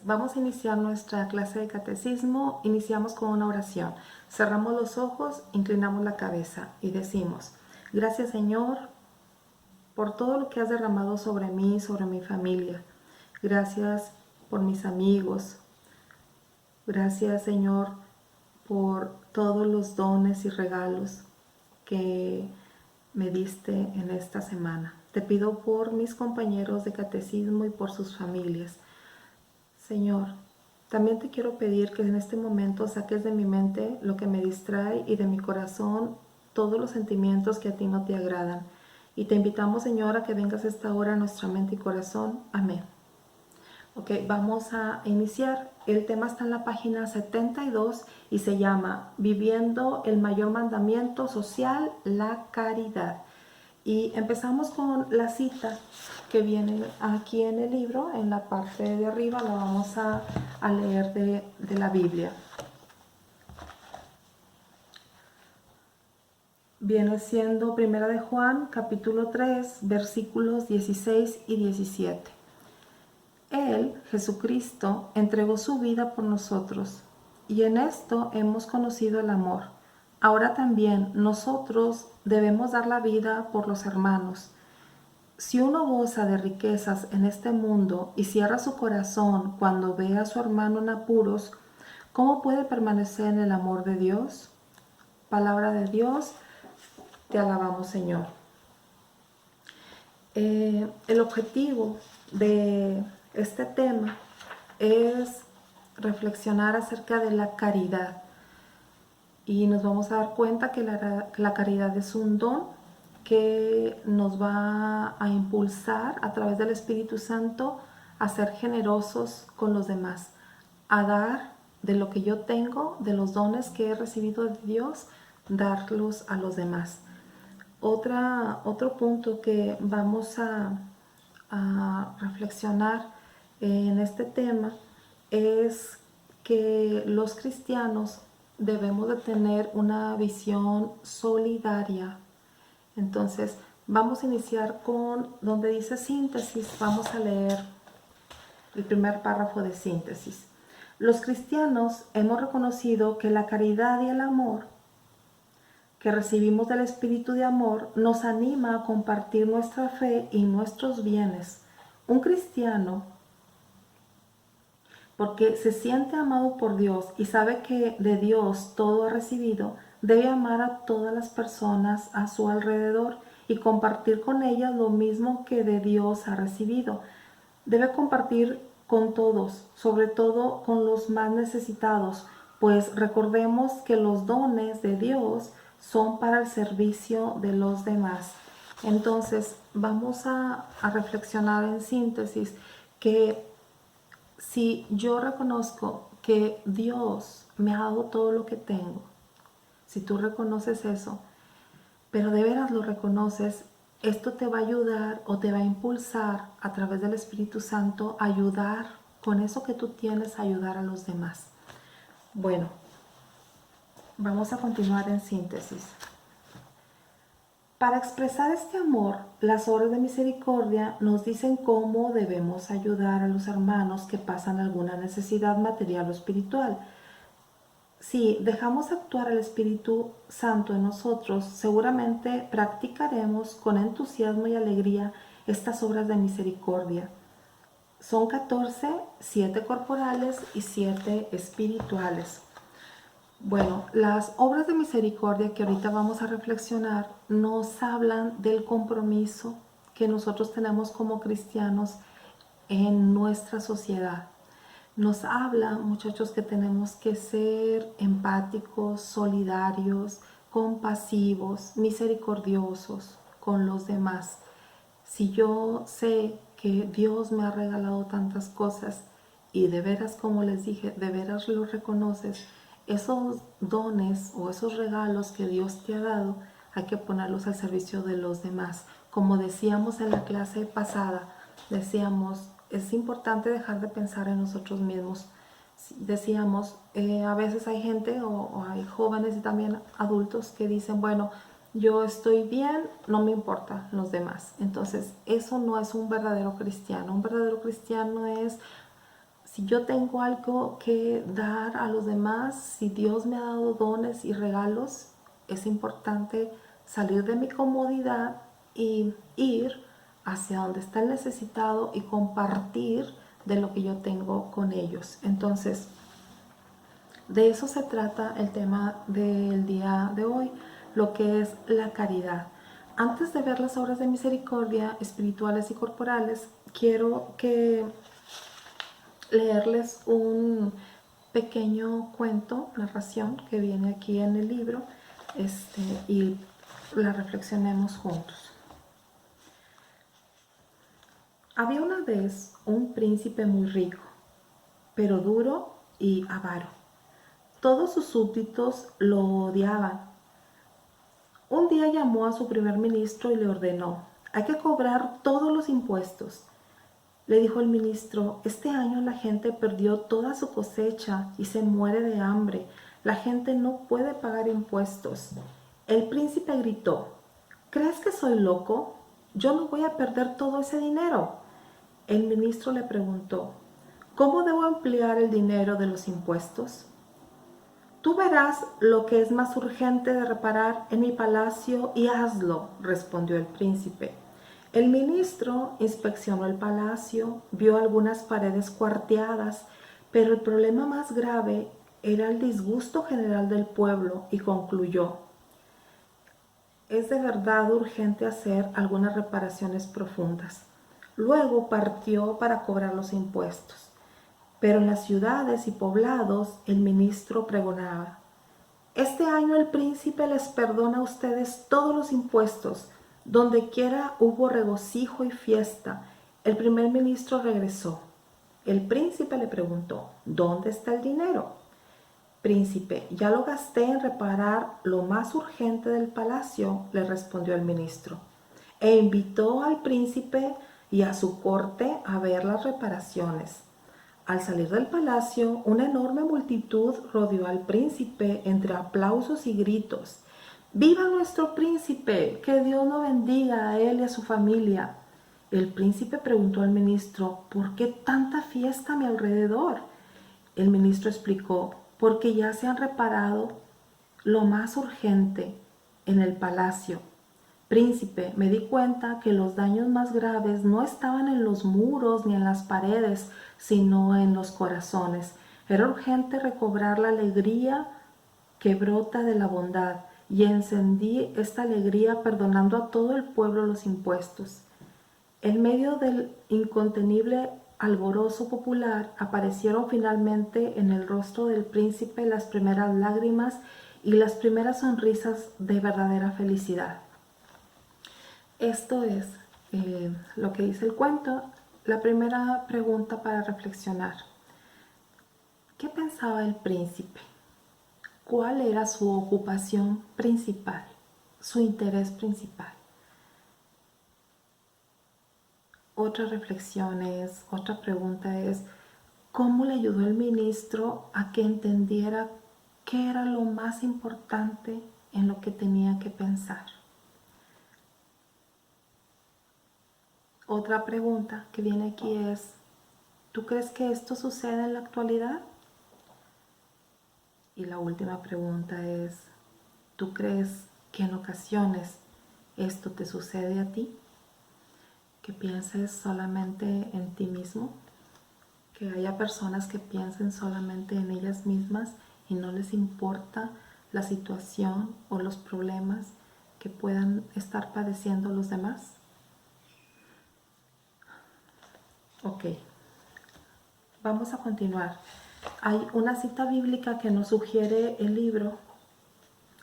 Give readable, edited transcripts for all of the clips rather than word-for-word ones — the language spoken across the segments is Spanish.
Vamos a iniciar nuestra clase de catecismo. Iniciamos con una oración. Cerramos los ojos, inclinamos la cabeza y decimos: gracias, Señor, por todo lo que has derramado sobre mí, sobre mi familia. Gracias por mis amigos. Gracias, Señor, por todos los dones y regalos que me diste en esta semana. Te pido por mis compañeros de catecismo y por sus familias. Señor, también te quiero pedir que en este momento saques de mi mente lo que me distrae y de mi corazón todos los sentimientos que a ti no te agradan. Y te invitamos, Señor, a que vengas a esta hora a nuestra mente y corazón. Amén. Ok, vamos a iniciar. El tema está en la página 72 y se llama Viviendo el mayor mandamiento social, la caridad. Y empezamos con la cita que viene aquí en el libro, en la parte de arriba, la vamos a leer de la Biblia. Viene siendo Primera de Juan, capítulo 3, versículos 16 y 17. Él, Jesucristo, entregó su vida por nosotros, y en esto hemos conocido el amor. Ahora también nosotros debemos dar la vida por los hermanos. Si uno goza de riquezas en este mundo y cierra su corazón cuando ve a su hermano en apuros, ¿cómo puede permanecer en el amor de Dios? Palabra de Dios, te alabamos, Señor. El objetivo de este tema es reflexionar acerca de la caridad. Y nos vamos a dar cuenta que la caridad es un don que nos va a impulsar a través del Espíritu Santo a ser generosos con los demás, a dar de lo que yo tengo, de los dones que he recibido de Dios, darlos a los demás. Otro punto que vamos a reflexionar en este tema es que los cristianos debemos de tener una visión solidaria. Entonces, vamos a iniciar con donde dice síntesis. Vamos a leer el primer párrafo de síntesis. Los cristianos hemos reconocido que la caridad y el amor que recibimos del Espíritu de amor nos anima a compartir nuestra fe y nuestros bienes. Un cristiano, porque se siente amado por Dios y sabe que de Dios todo ha recibido, debe amar a todas las personas a su alrededor y compartir con ellas lo mismo que de Dios ha recibido. Debe compartir con todos, sobre todo con los más necesitados, pues recordemos que los dones de Dios son para el servicio de los demás. Entonces, vamos a reflexionar en síntesis que si yo reconozco que Dios me ha dado todo lo que tengo, si tú reconoces eso, pero de veras lo reconoces, esto te va a ayudar o te va a impulsar a través del Espíritu Santo a ayudar con eso que tú tienes, a ayudar a los demás. Bueno, vamos a continuar en síntesis. Para expresar este amor, las obras de misericordia nos dicen cómo debemos ayudar a los hermanos que pasan alguna necesidad material o espiritual. Si dejamos actuar al Espíritu Santo en nosotros, seguramente practicaremos con entusiasmo y alegría estas obras de misericordia. Son 14, 7 corporales y 7 espirituales. Bueno, las obras de misericordia que ahorita vamos a reflexionar nos hablan del compromiso que nosotros tenemos como cristianos en nuestra sociedad. Nos habla, muchachos, que tenemos que ser empáticos, solidarios, compasivos, misericordiosos con los demás. Si yo sé que Dios me ha regalado tantas cosas y de veras, como les dije, de veras lo reconoces, esos dones o esos regalos que Dios te ha dado, hay que ponerlos al servicio de los demás. Como decíamos en la clase pasada, decíamos, es importante dejar de pensar en nosotros mismos. Decíamos, a veces hay gente o hay jóvenes y también adultos que dicen, bueno, yo estoy bien, no me importan los demás. Entonces, eso no es un verdadero cristiano. Un verdadero cristiano es, Si yo tengo algo que dar a los demás, si Dios me ha dado dones y regalos, es importante salir de mi comodidad y ir hacia donde está el necesitado y compartir de lo que yo tengo con ellos. Entonces, de eso se trata el tema del día de hoy, lo que es la caridad. Antes de ver las obras de misericordia espirituales y corporales, quiero leerles un pequeño cuento, narración que viene aquí en el libro, y la reflexionemos juntos. Había una vez un príncipe muy rico, pero duro y avaro. Todos sus súbditos lo odiaban. Un día llamó a su primer ministro y le ordenó: hay que cobrar todos los impuestos. Le dijo el ministro: este año la gente perdió toda su cosecha y se muere de hambre. La gente no puede pagar impuestos. El príncipe gritó: ¿crees que soy loco? Yo no voy a perder todo ese dinero. El ministro le preguntó: ¿cómo debo emplear el dinero de los impuestos? Tú verás lo que es más urgente de reparar en mi palacio y hazlo, respondió el príncipe. El ministro inspeccionó el palacio, vio algunas paredes cuarteadas, pero el problema más grave era el disgusto general del pueblo y concluyó: es de verdad urgente hacer algunas reparaciones profundas. Luego partió para cobrar los impuestos. Pero en las ciudades y poblados el ministro pregonaba: este año el príncipe les perdona a ustedes todos los impuestos. Donde quiera hubo regocijo y fiesta. El primer ministro regresó. El príncipe le preguntó: ¿dónde está el dinero? Príncipe, ya lo gasté en reparar lo más urgente del palacio, le respondió el ministro. E invitó al príncipe y a su corte a ver las reparaciones. Al salir del palacio, una enorme multitud rodeó al príncipe entre aplausos y gritos. ¡Viva nuestro príncipe! ¡Que Dios lo bendiga a él y a su familia! El príncipe preguntó al ministro: ¿por qué tanta fiesta a mi alrededor? El ministro explicó: porque ya se han reparado lo más urgente en el palacio. Príncipe, me di cuenta que los daños más graves no estaban en los muros ni en las paredes, sino en los corazones. Era urgente recobrar la alegría que brota de la bondad, y encendí esta alegría perdonando a todo el pueblo los impuestos. En medio del incontenible alborozo popular aparecieron finalmente en el rostro del príncipe las primeras lágrimas y las primeras sonrisas de verdadera felicidad. Esto es lo que dice el cuento. La primera pregunta para reflexionar: ¿qué pensaba el príncipe? ¿Cuál era su ocupación principal, su interés principal? Otra pregunta es: ¿cómo le ayudó el ministro a que entendiera qué era lo más importante en lo que tenía que pensar? Otra pregunta que viene aquí es: ¿tú crees que esto sucede en la actualidad? Y la última pregunta es: ¿tú crees que en ocasiones esto te sucede a ti? Que pienses solamente en ti mismo, que haya personas que piensen solamente en ellas mismas y no les importa la situación o los problemas que puedan estar padeciendo los demás. Ok, vamos a continuar. Hay una cita bíblica que nos sugiere el libro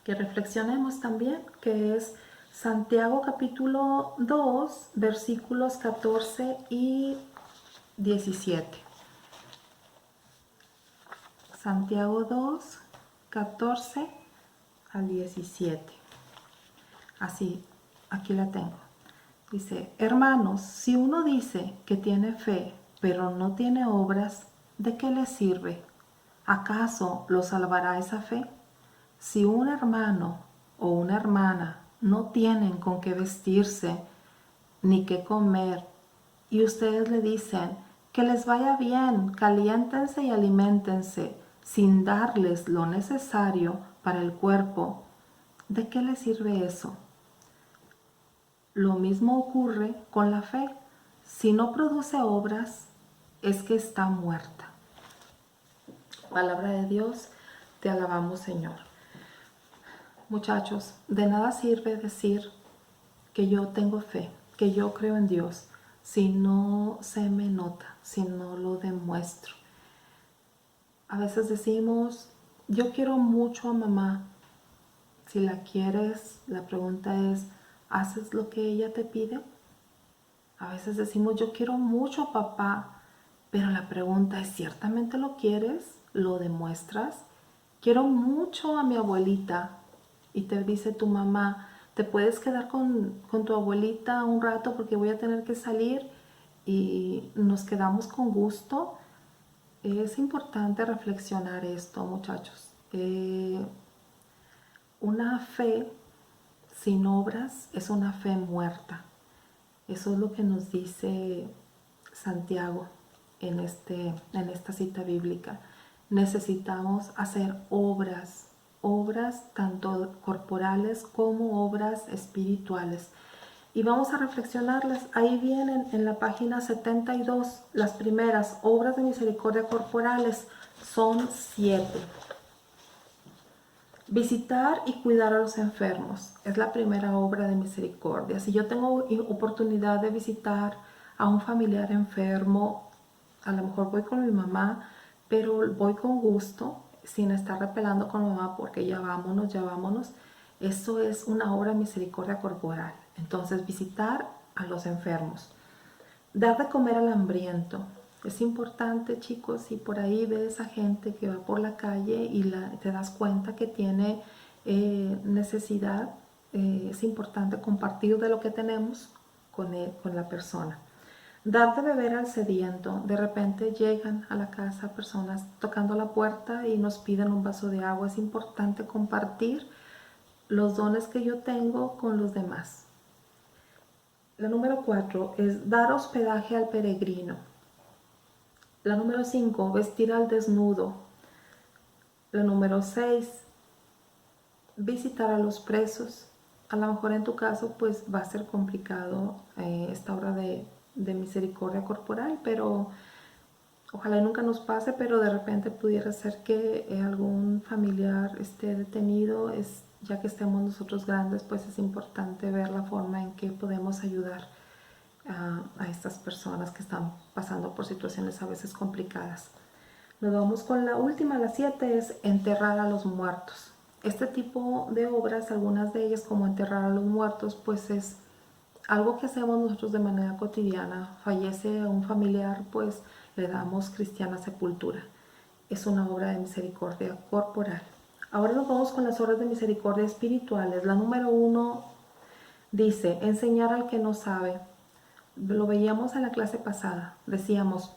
que reflexionemos también, que es Santiago capítulo 2, versículos 14 y 17. Santiago 2, 14 al 17. Así, aquí la tengo. Dice: hermanos, si uno dice que tiene fe, pero no tiene obras, ¿de qué le sirve? ¿Acaso lo salvará esa fe? Si un hermano o una hermana no tienen con qué vestirse ni qué comer, y ustedes le dicen: Que les vaya bien, caliéntense y aliméntense sin darles lo necesario para el cuerpo. ¿De qué les sirve eso? Lo mismo ocurre con la fe. Si no produce obras, es que está muerta. Palabra de Dios, te alabamos, Señor. Muchachos, de nada sirve decir que yo tengo fe, que yo creo en Dios, si no se me nota, si no lo demuestro. A veces decimos, yo quiero mucho a mamá. Si la quieres, la pregunta es, ¿haces lo que ella te pide? A veces decimos, yo quiero mucho a papá, pero la pregunta es, ¿ciertamente lo quieres? ¿Lo demuestras? Quiero mucho a mi abuelita. Y te dice tu mamá, ¿te puedes quedar con tu abuelita un rato porque voy a tener que salir? Y nos quedamos con gusto. Es importante reflexionar esto, muchachos. Una fe sin obras es una fe muerta. Eso es lo que nos dice Santiago en esta cita bíblica. Necesitamos hacer obras tanto corporales como obras espirituales. Y vamos a reflexionarlas. Ahí vienen en la página 72 las primeras obras de misericordia corporales. Son 7. Visitar y cuidar a los enfermos es la primera obra de misericordia. Si yo tengo oportunidad de visitar a un familiar enfermo, a lo mejor voy con mi mamá, pero voy con gusto, sin estar repelando con mamá porque ya vámonos. Eso es una obra de misericordia corporal. Entonces, visitar a los enfermos. Dar de comer al hambriento. Es importante, chicos, si por ahí ves a gente que va por la calle y te das cuenta que tiene necesidad, es importante compartir de lo que tenemos con la persona. Dar de beber al sediento. De repente llegan a la casa personas tocando la puerta y nos piden un vaso de agua. Es importante compartir los dones que yo tengo con los demás. La número 4 es dar hospedaje al peregrino. La número 5, vestir al desnudo. La número 6, visitar a los presos. A lo mejor en tu caso pues va a ser complicado esta obra de misericordia corporal, pero ojalá nunca nos pase, pero de repente pudiera ser que algún familiar esté detenido. Ya que estemos nosotros grandes, pues es importante ver la forma en que podemos ayudar a estas personas que están pasando por situaciones a veces complicadas. Nos vamos con la última, la 7, es enterrar a los muertos. Este tipo de obras, algunas de ellas como enterrar a los muertos, pues es algo que hacemos nosotros de manera cotidiana. Fallece un familiar, pues le damos cristiana sepultura. Es una obra de misericordia corporal. Ahora nos vamos con las obras de misericordia espirituales. La número 1 dice, enseñar al que no sabe. Lo veíamos en la clase pasada. Decíamos,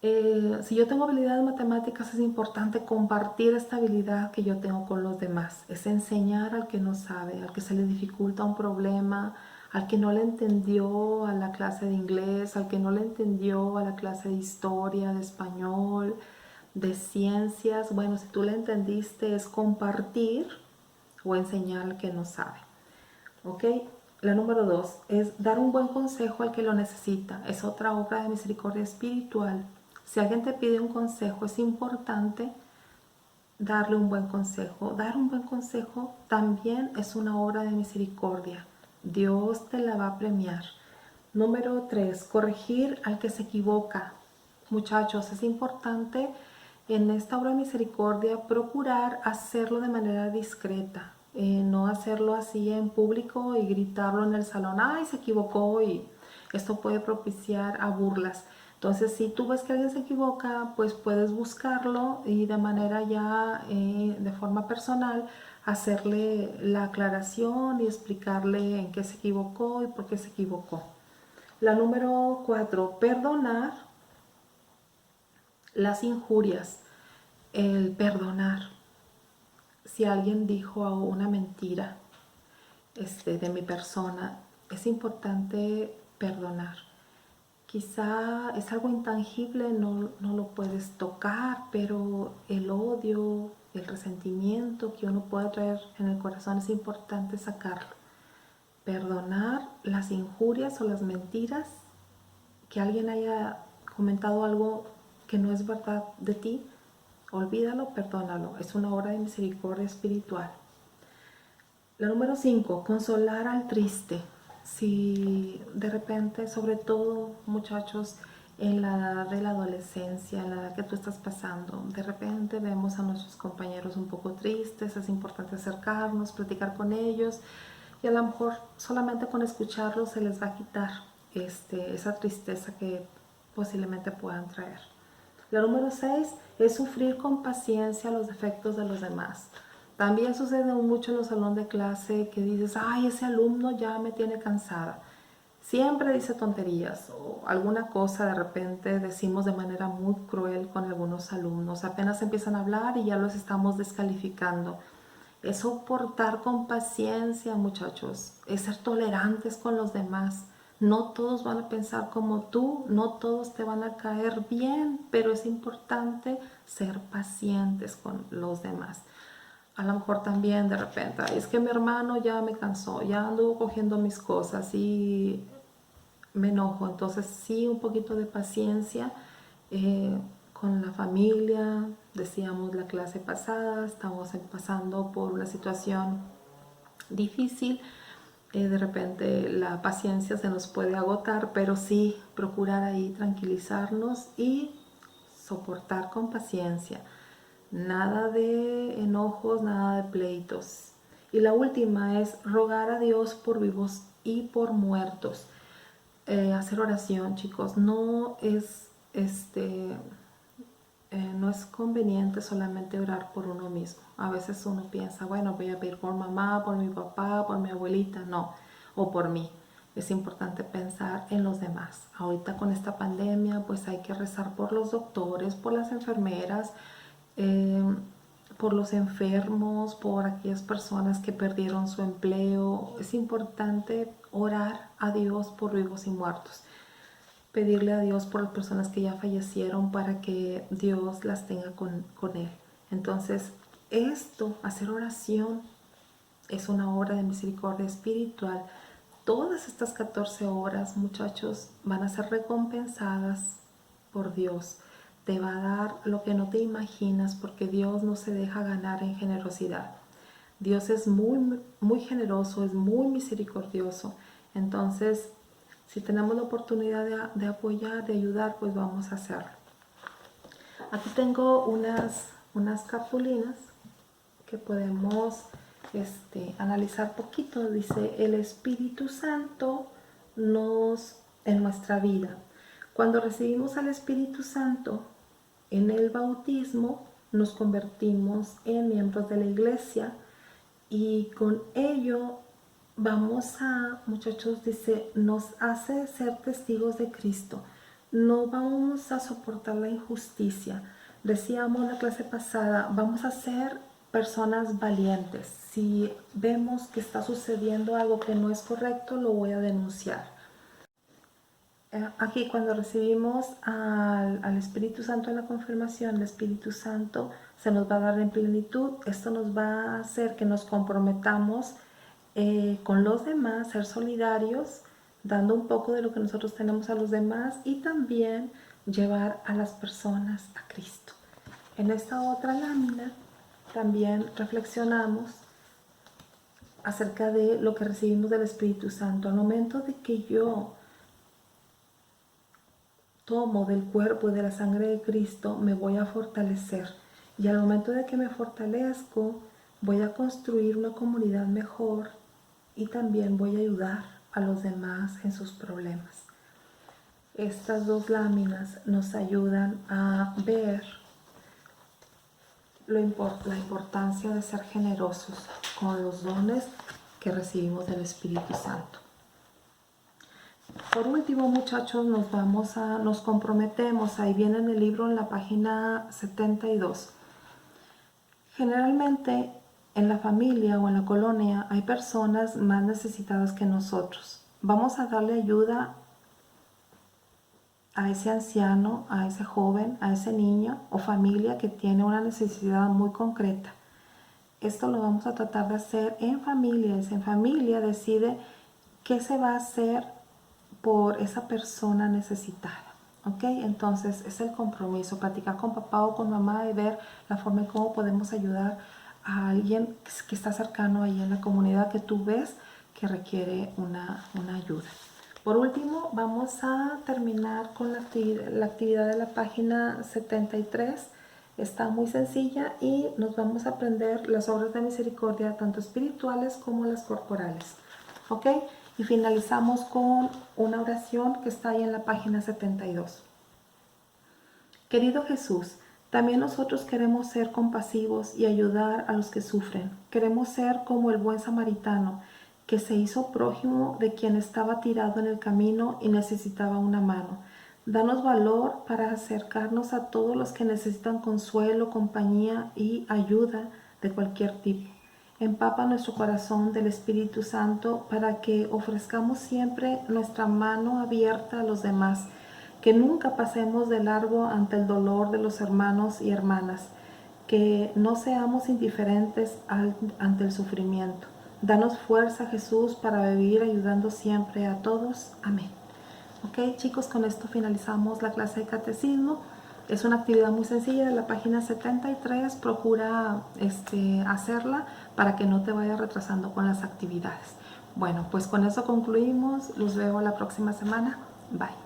si yo tengo habilidades matemáticas, es importante compartir esta habilidad que yo tengo con los demás. Es enseñar al que no sabe, al que se le dificulta un problema, al que no le entendió a la clase de inglés, al que no le entendió a la clase de historia, de español, de ciencias. Bueno, si tú le entendiste, es compartir o enseñar al que no sabe. ¿Ok? La número 2 es dar un buen consejo al que lo necesita. Es otra obra de misericordia espiritual. Si alguien te pide un consejo, es importante darle un buen consejo. Dar un buen consejo también es una obra de misericordia. Dios te la va a premiar. Número 3, corregir al que se equivoca. Muchachos, es importante en esta obra de misericordia procurar hacerlo de manera discreta. No hacerlo así en público y gritarlo en el salón, ¡ay, se equivocó! Y esto puede propiciar a burlas. Entonces, si tú ves que alguien se equivoca, pues puedes buscarlo y de manera ya de forma personal hacerle la aclaración y explicarle en qué se equivocó y por qué se equivocó. La número 4, perdonar las injurias. El perdonar. Si alguien dijo una mentira de mi persona, es importante perdonar. quizá es algo intangible, no lo puedes tocar, pero el odio, el resentimiento que uno puede traer en el corazón es importante sacarlo. Perdonar las injurias o las mentiras, que alguien haya comentado algo que no es verdad de ti, olvídalo, perdónalo. Es una obra de misericordia espiritual. La número 5, consolar al triste. Si de repente, sobre todo muchachos, en la edad de la adolescencia, en la edad que tú estás pasando, de repente vemos a nuestros compañeros un poco tristes, es importante acercarnos, platicar con ellos y a lo mejor solamente con escucharlos se les va a quitar esa tristeza que posiblemente puedan traer. La número 6 es sufrir con paciencia los defectos de los demás. También sucede mucho en los salones de clase que dices, ay, ese alumno ya me tiene cansada. Siempre dice tonterías o alguna cosa de repente decimos de manera muy cruel con algunos alumnos. Apenas empiezan a hablar y ya los estamos descalificando. Es soportar con paciencia, muchachos. Es ser tolerantes con los demás. No todos van a pensar como tú, no todos te van a caer bien, pero es importante ser pacientes con los demás. A lo mejor también de repente, es que mi hermano ya me cansó, ya anduvo cogiendo mis cosas y me enojo. Entonces sí, un poquito de paciencia con la familia. Decíamos la clase pasada, estamos pasando por una situación difícil. De repente la paciencia se nos puede agotar, pero sí procurar ahí tranquilizarnos y soportar con paciencia. Nada de enojos, nada de pleitos. Y la última es rogar a Dios por vivos y por muertos. Hacer oración, chicos, no es conveniente solamente orar por uno mismo. A veces uno piensa, bueno, voy a pedir por mamá, por mi papá, por mi abuelita, no, o por mí. Es importante pensar en los demás. Ahorita con esta pandemia, pues hay que rezar por los doctores, por las enfermeras, por los enfermos, por aquellas personas que perdieron su empleo. Es importante orar a Dios por vivos y muertos. Pedirle a Dios por las personas que ya fallecieron para que Dios las tenga con Él. Entonces, hacer oración, es una obra de misericordia espiritual. Todas estas 14 horas, muchachos, van a ser recompensadas por Dios. Te va a dar lo que no te imaginas porque Dios no se deja ganar en generosidad. Dios es muy, muy generoso, es muy misericordioso. Entonces, si tenemos la oportunidad de apoyar, de ayudar, pues vamos a hacerlo. Aquí tengo unas cartulinas que podemos analizar poquito. Dice, el Espíritu Santo en nuestra vida. Cuando recibimos al Espíritu Santo en el bautismo, nos convertimos en miembros de la iglesia y con ello muchachos, dice, nos hace ser testigos de Cristo. No vamos a soportar la injusticia. Decíamos en la clase pasada, vamos a ser personas valientes. Si vemos que está sucediendo algo que no es correcto, lo voy a denunciar. Aquí cuando recibimos al Espíritu Santo en la confirmación, el Espíritu Santo se nos va a dar en plenitud. Esto nos va a hacer que nos comprometamos con los demás, ser solidarios, dando un poco de lo que nosotros tenemos a los demás y también llevar a las personas a Cristo. En esta otra lámina también reflexionamos acerca de lo que recibimos del Espíritu Santo. Al momento de que yo tomo del cuerpo y de la sangre de Cristo, me voy a fortalecer. Y al momento de que me fortalezco, voy a construir una comunidad mejor y también voy a ayudar a los demás en sus problemas. Estas dos láminas nos ayudan a ver la importancia de ser generosos con los dones que recibimos del Espíritu Santo. Por último, muchachos, nos comprometemos, ahí viene en el libro en la página 72. Generalmente en la familia o en la colonia hay personas más necesitadas que nosotros. Vamos a darle ayuda a ese anciano, a ese joven, a ese niño o familia que tiene una necesidad muy concreta. Esto lo vamos a tratar de hacer en familia. En familia decide qué se va a hacer por esa persona necesitada. ¿Ok? Entonces es el compromiso, platicar con papá o con mamá y ver la forma en cómo podemos ayudar a alguien que está cercano ahí en la comunidad que tú ves que requiere una ayuda. Por último, vamos a terminar con la actividad de la página 73. Está muy sencilla y nos vamos a aprender las obras de misericordia, tanto espirituales como las corporales. ¿Ok? Y finalizamos con una oración que está ahí en la página 72. Querido Jesús, también nosotros queremos ser compasivos y ayudar a los que sufren. Queremos ser como el buen samaritano que se hizo prójimo de quien estaba tirado en el camino y necesitaba una mano. Danos valor para acercarnos a todos los que necesitan consuelo, compañía y ayuda de cualquier tipo. Empapa nuestro corazón del Espíritu Santo para que ofrezcamos siempre nuestra mano abierta a los demás, que nunca pasemos de largo ante el dolor de los hermanos y hermanas, que no seamos indiferentes ante el sufrimiento. Danos fuerza, Jesús, para vivir ayudando siempre a todos. Amén. Ok, chicos, con esto finalizamos la clase de catecismo. Es una actividad muy sencilla de la página 73. Procura hacerla para que no te vayas retrasando con las actividades. Bueno, pues con eso concluimos. Los veo la próxima semana. Bye.